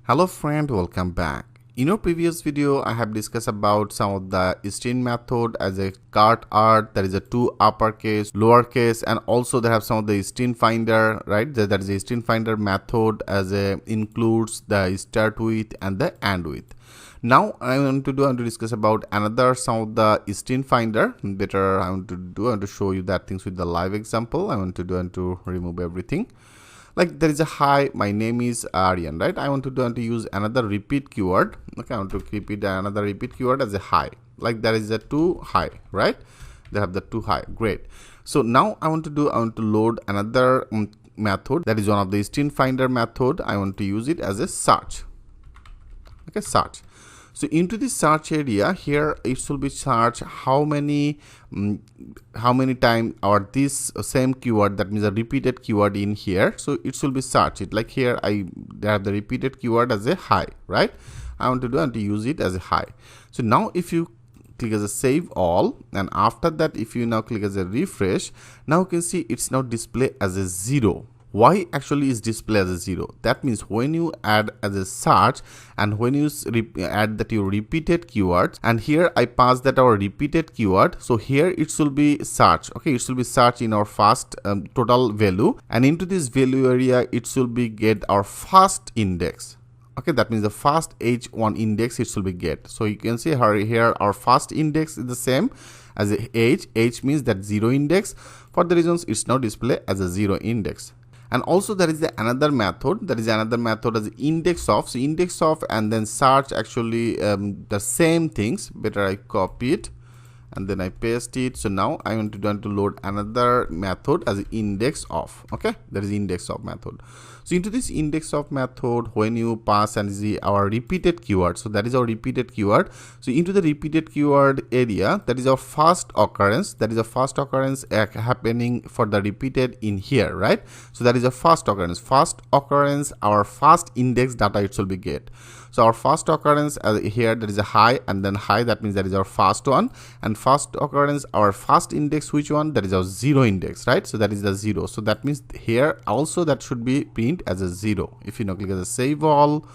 Hello friend, welcome back. In our previous video, I have discussed about some of the string method as a cart art. There is a two uppercase, lowercase, and also they have some of the string finder, right? That is a string finder method as a includes the start with and the end with. Now I want to discuss about another some of the string finder. Better I want to show you that things with the live example. I want to remove everything. Like there is a hi, my name is Aryan, right? I want to use another repeat keyword. Okay, I want to repeat another repeat keyword as a hi. Like there is a two hi, right? They have the two hi. Great. So now I want to load another method that is one of the string finder method. I want to use it as a search. Okay, search. So into the search area here, it should be search how many time or this same keyword, that means a repeated keyword in here. So it should be search it. Like here I have the repeated keyword as a hi, right? I want to use it as a hi. So now if you click as a save all, and after that if you now click as a refresh, now you can see it's now display as a 0. Why actually is display as a 0? That means when you add as a search and when you add that your repeated keywords, and here I pass that our repeated keyword, so here it should be search. Okay, it should be search in our first total value, and into this value area it should be get our first index. Okay, that means the first h1 index it should be get. So you can see here our first index is the same as a h means that 0 index. For the reasons it's now display as a 0 index. And also there is another method, as IndexOf. So IndexOf and then search actually the same things. Better I copy it and then I paste it. So now I want to load another method as IndexOf. Okay, that is IndexOf method. So into this IndexOf method, when you pass and see our repeated keyword, so that is our repeated keyword. So into the repeated keyword area, that is our first occurrence. That is a first occurrence happening for the repeated in here, right? So that is a first occurrence. First occurrence, our first index data it will be get. So our first occurrence here, there is a hi and then hi, that means that is our first one. And first occurrence, our first index, which one? That is our 0 index, right? So that is the 0. So that means here also that should be print as a 0. If you now click as a save all,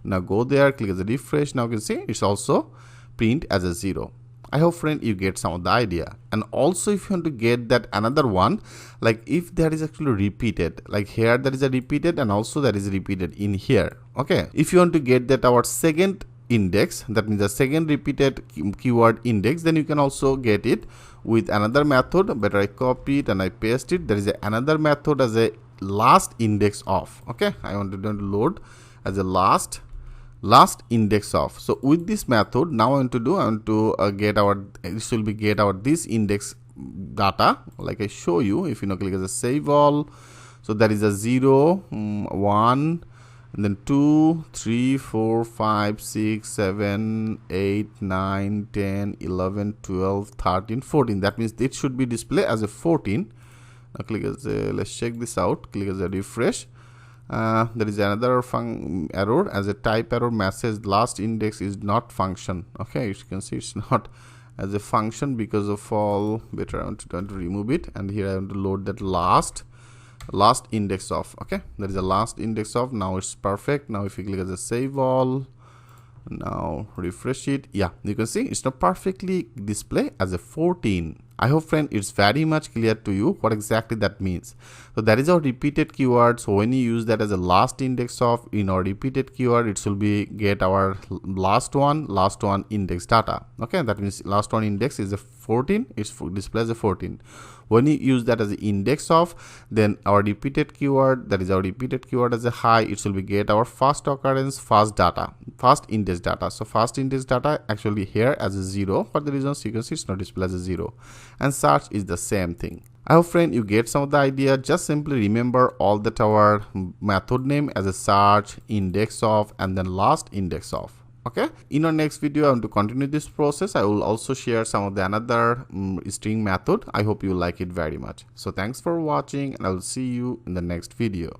now go there, click as a refresh, now you can see it's also print as a 0. I hope friend you get some of the idea. And also if you want to get that another one, like if there is actually repeated, like here there is a repeated and also that is repeated in here. Okay, if you want to get that our second index, that means the second repeated keyword index, then you can also get it with another method. Better I copy it and I paste it. There is another method as a lastIndexOf. Okay, I want to load as a lastIndexOf. So with this method, now I want to get our, this will be get our this index data, like I show you. If you now click as a save all, so that is a 0, 1, and then 2, 3, 4, 5, 6, 7, 8, 9, 10, 11, 12, 13, 14. That means it should be display as a 14. Now click as a, let's check this out, click as a refresh. There is another error as a type error message, last index is not function. Okay, you can see it's not as a function because of all. Better I want to remove it, and here I want to load that lastIndexOf. Okay, there is a lastIndexOf. Now it's perfect. Now if you click as a save all, now refresh it, yeah, you can see it's not perfectly display as a 14. I hope friend it's very much clear to you what exactly that means. So that is our repeated keyword. So when you use that as a lastIndexOf in our repeated keyword, it will be get our last one index data. Okay, that means last one index is a 14, it's display as a 14. When you use that as an IndexOf, then our repeated keyword, that is our repeated keyword as a hi, it will be get our first occurrence, first index data. So first index data actually here as a 0. For the reasons you can see it's not display as a 0. And search is the same thing. I hope friend you get some of the idea. Just simply remember all that our method name as a search, IndexOf, and then lastIndexOf. Okay, in our next video I want to continue this process. I will also share some of the another string method. I hope you like it very much. So thanks for watching, and I will see you in the next video.